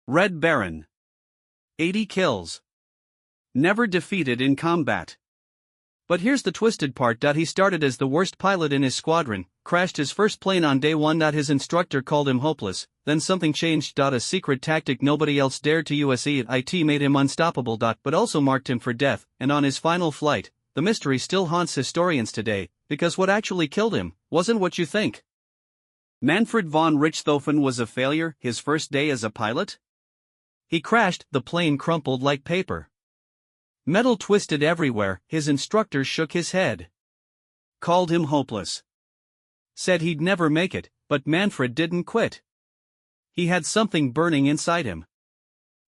Red Baron. 80 kills. Never defeated in combat. But here's the twisted part. He started as the worst pilot in his squadron, crashed his first plane on day one. His instructor called him hopeless, then something changed. A secret tactic nobody else dared to use it made him unstoppable. But also marked him for death, and on his final flight, the mystery still haunts historians today, because what actually killed him wasn't what you think. Manfred von Richthofen was a failure his first day as a pilot? He crashed, the plane crumpled like paper. Metal twisted everywhere. His instructor shook his head. Called him hopeless. Said he'd never make it, but Manfred didn't quit. He had something burning inside him.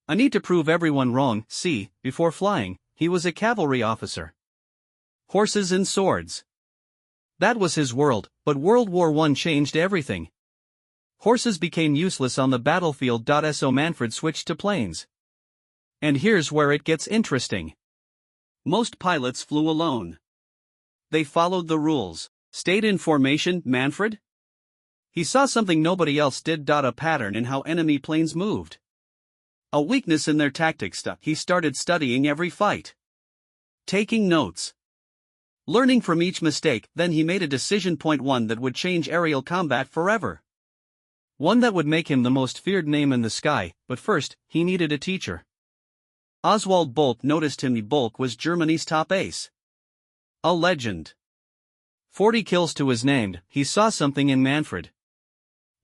I need to prove everyone wrong. See, before flying, he was a cavalry officer. Horses and swords. That was his world, but World War I changed everything. Horses became useless on the battlefield. So Manfred switched to planes. And here's where it gets interesting. Most pilots flew alone. They followed the rules, stayed in formation. Manfred? He saw something nobody else did. A pattern in how enemy planes moved. A weakness in their tactics. He started studying every fight. Taking notes. Learning from each mistake, then he made a decision. Point one that would change aerial combat forever. One that would make him the most feared name in the sky, but first, he needed a teacher. Oswald Bolk noticed him. Bolk was Germany's top ace. A legend. 40 kills to his name. He saw something in Manfred.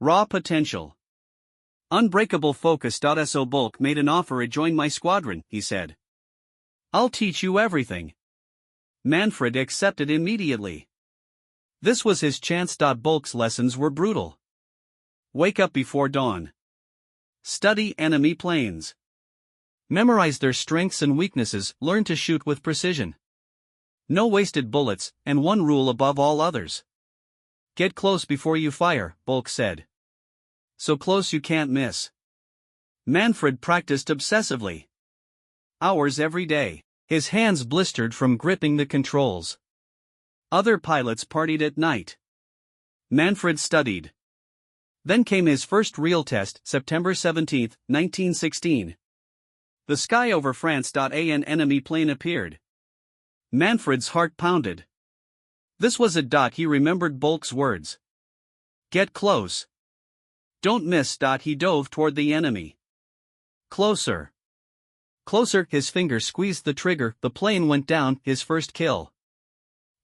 Raw potential. Unbreakable focus. So Bolk made an offer. Join my squadron, he said. I'll teach you everything. Manfred accepted immediately. This was his chance. Bolk's lessons were brutal. Wake up before dawn. Study enemy planes. Memorize their strengths and weaknesses. Learn to shoot with precision. No wasted bullets, and one rule above all others. Get close before you fire, Bolk said. So close you can't miss. Manfred practiced obsessively. Hours every day. His hands blistered from gripping the controls. Other pilots partied at night. Manfred studied. Then came his first real test, September 17, 1916. The sky over France. An enemy plane appeared. Manfred's heart pounded. This was a. He remembered Bolk's words. Get close. Don't miss. He dove toward the enemy. Closer. Closer. His finger squeezed the trigger. The plane went down, his first kill.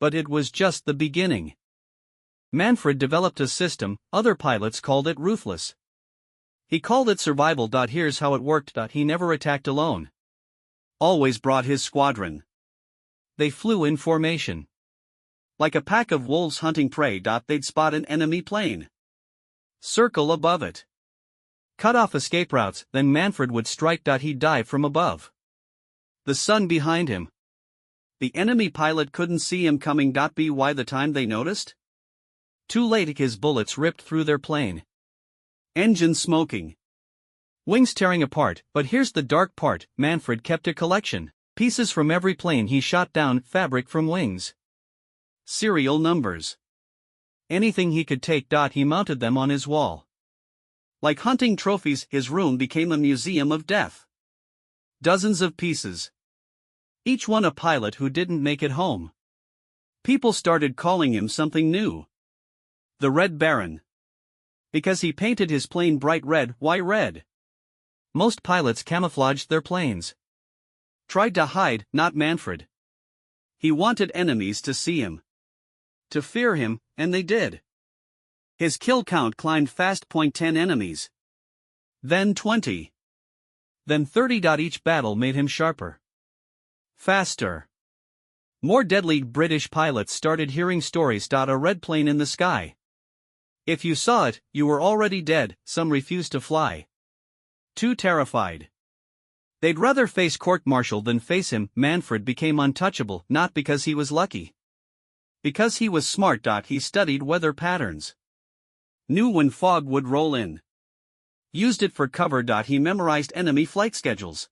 But it was just the beginning. Manfred developed a system, other pilots called it ruthless. He called it survival. Here's how it worked. He never attacked alone. Always brought his squadron. They flew in formation. Like a pack of wolves hunting prey. They'd spot an enemy plane. Circle above it. Cut off escape routes, then Manfred would strike. He'd dive from above. The sun behind him. The enemy pilot couldn't see him coming. By the time they noticed? Too late. His bullets ripped through their plane. Engine smoking. Wings tearing apart. But here's the dark part, Manfred kept a collection. Pieces from every plane he shot down, fabric from wings. Serial numbers. Anything he could take. He mounted them on his wall. Like hunting trophies, his room became a museum of death. Dozens of pieces. Each one a pilot who didn't make it home. People started calling him something new. The Red Baron. Because he painted his plane bright red. Why red? Most pilots camouflaged their planes. Tried to hide, not Manfred. He wanted enemies to see him. To fear him, and they did. His kill count climbed fast. 10 enemies. Then 20. Then 30. Each battle made him sharper. Faster. More deadly. British pilots started hearing stories. A red plane in the sky. If you saw it, you were already dead. Some refused to fly. Too terrified. They'd rather face court-martial than face him. Manfred became untouchable, not because he was lucky. Because he was smart. He studied weather patterns. Knew when fog would roll in. Used it for cover. He memorized enemy flight schedules.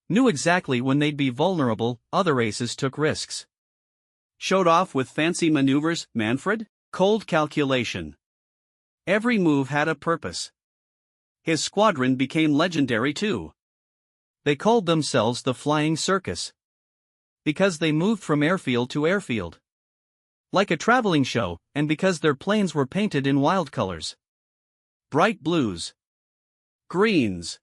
Knew exactly when they'd be vulnerable. Other aces took risks. Showed off with fancy maneuvers. Manfred? Cold calculation. Every move had a purpose. His squadron became legendary too. They called themselves the Flying Circus, because they moved from airfield to airfield, like a traveling show, and because their planes were painted in wild colors. Bright blues, greens,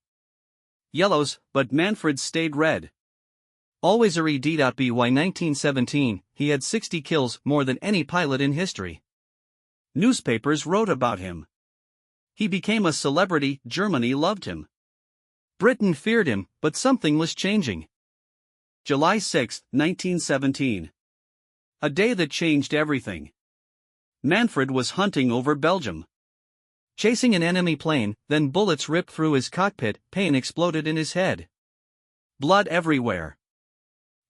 yellows, but Manfred stayed red. Always a by 1917, he had 60 kills, more than any pilot in history. Newspapers wrote about him. He became a celebrity, Germany loved him. Britain feared him, but something was changing. July 6, 1917. A day that changed everything. Manfred was hunting over Belgium, chasing an enemy plane, then bullets ripped through his cockpit, pain exploded in his head. Blood everywhere.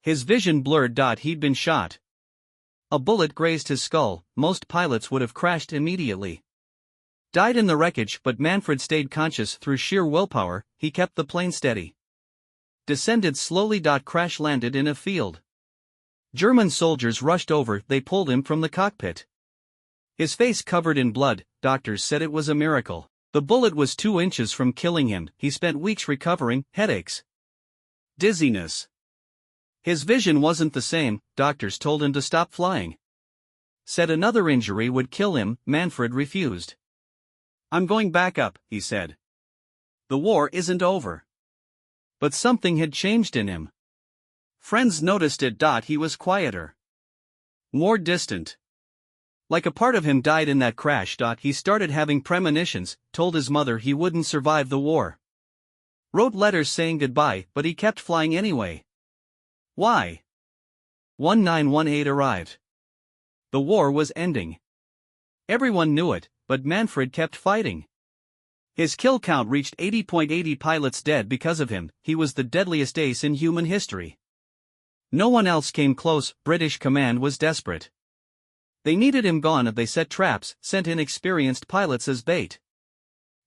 His vision blurred. He'd been shot. A bullet grazed his skull, most pilots would have crashed immediately. Died in the wreckage, but Manfred stayed conscious through sheer willpower, he kept the plane steady. Descended slowly. Crash landed in a field. German soldiers rushed over, they pulled him from the cockpit. His face covered in blood, doctors said it was a miracle. The bullet was 2 inches from killing him, he spent weeks recovering, headaches, dizziness. His vision wasn't the same, doctors told him to stop flying. Said another injury would kill him, Manfred refused. I'm going back up, he said. The war isn't over. But something had changed in him. Friends noticed it. He was quieter, more distant. Like a part of him died in that crash. He started having premonitions, told his mother he wouldn't survive the war. Wrote letters saying goodbye, but he kept flying anyway. Why? 1918 arrived. The war was ending. Everyone knew it, but Manfred kept fighting. His kill count reached 80.80 pilots dead because of him, he was the deadliest ace in human history. No one else came close, British command was desperate. They needed him gone. They set traps, sent in experienced pilots as bait.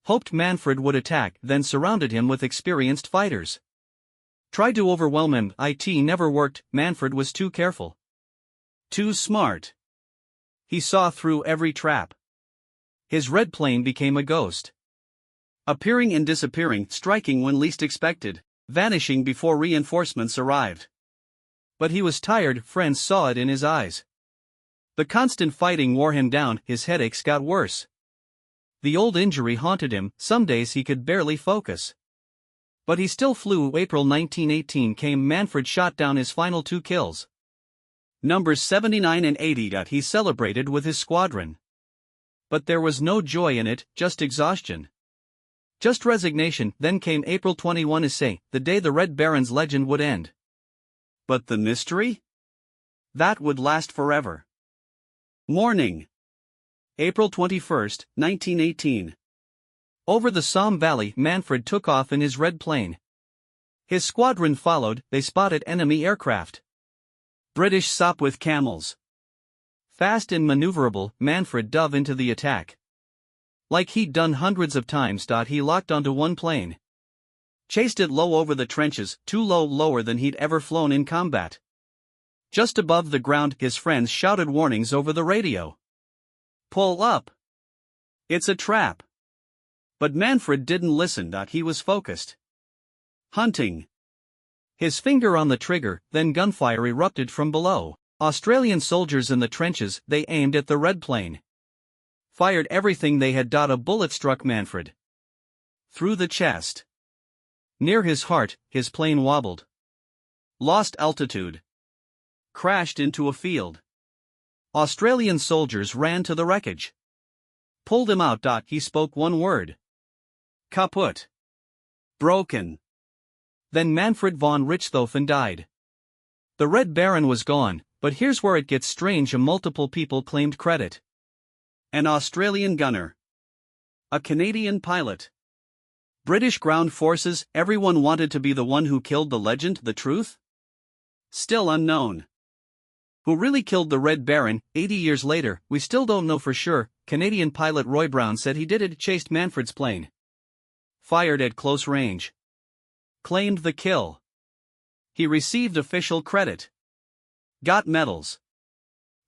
Hoped Manfred would attack, then surrounded him with experienced fighters. Tried to overwhelm him, it never worked, Manfred was too careful. Too smart. He saw through every trap. His red plane became a ghost. Appearing and disappearing, striking when least expected, vanishing before reinforcements arrived. But he was tired, friends saw it in his eyes. The constant fighting wore him down, his headaches got worse. The old injury haunted him, some days he could barely focus. But he still flew. April 1918 came, Manfred shot down his final 2 kills. Numbers 79 and 80. He celebrated with his squadron. But there was no joy in it, just exhaustion. Just resignation. Then came April 21, the day the Red Baron's legend would end. But the mystery? That would last forever. Morning. April 21, 1918. Over the Somme Valley, Manfred took off in his red plane. His squadron followed, they spotted enemy aircraft. British SOP with camels. Fast and maneuverable, Manfred dove into the attack. Like he'd done hundreds of times. He locked onto one plane. Chased it low over the trenches, too low, lower than he'd ever flown in combat. Just above the ground, his friends shouted warnings over the radio. Pull up. It's a trap. But Manfred didn't listen. He was focused. Hunting. His finger on the trigger, then gunfire erupted from below. Australian soldiers in the trenches, they aimed at the red plane. Fired everything they had. A bullet struck Manfred through the chest. Near his heart, his plane wobbled. Lost altitude. Crashed into a field. Australian soldiers ran to the wreckage. Pulled him out. He spoke one word. Kaput. Broken. Then Manfred von Richthofen died. The Red Baron was gone, but here's where it gets strange. Multiple people claimed credit. An Australian gunner. A Canadian pilot. British ground forces, everyone wanted to be the one who killed the legend, the truth? Still unknown. Who really killed the Red Baron? 80 years later, we still don't know for sure. Canadian pilot Roy Brown said he did it, chased Manfred's plane. Fired at close range. Claimed the kill. He received official credit. Got medals.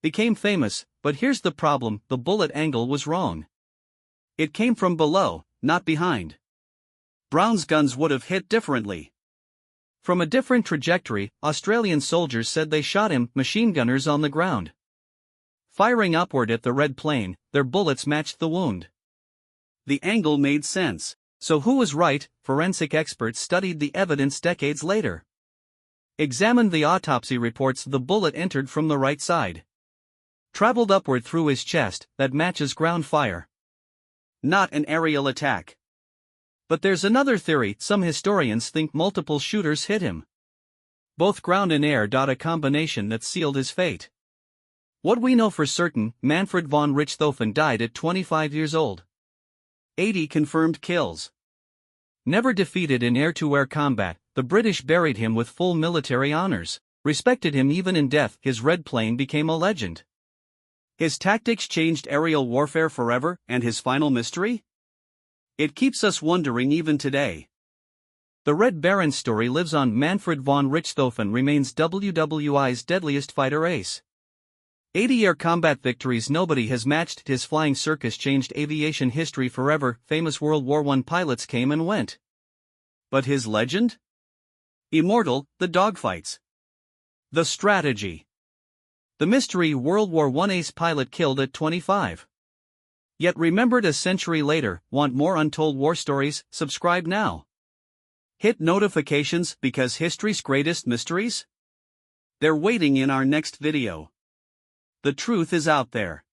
Became famous, but here's the problem, the bullet angle was wrong. It came from below, not behind. Brown's guns would have hit differently. From a different trajectory, Australian soldiers said they shot him, machine gunners on the ground. Firing upward at the red plane, their bullets matched the wound. The angle made sense. So who was right? Forensic experts studied the evidence decades later. Examined the autopsy reports. The bullet entered from the right side. Traveled upward through his chest, that matches ground fire. Not an aerial attack. But there's another theory. Some historians think multiple shooters hit him. Both ground and air. A combination that sealed his fate. What we know for certain, Manfred von Richthofen died at 25 years old. 80 confirmed kills. Never defeated in air-to-air combat, the British buried him with full military honors, respected him even in death. His red plane became a legend. His tactics changed aerial warfare forever, and his final mystery? It keeps us wondering even today. The Red Baron story lives on. Manfred von Richthofen remains WWI's deadliest fighter ace. 80 air combat victories. Nobody has matched his. Flying Circus changed aviation history forever. Famous World War I pilots came and went. But his legend? Immortal. The dogfights. The strategy. The mystery. World War I ace pilot killed at 25. Yet remembered a century later. Want more untold war stories? Subscribe now. Hit notifications, because history's greatest mysteries? They're waiting in our next video. The truth is out there.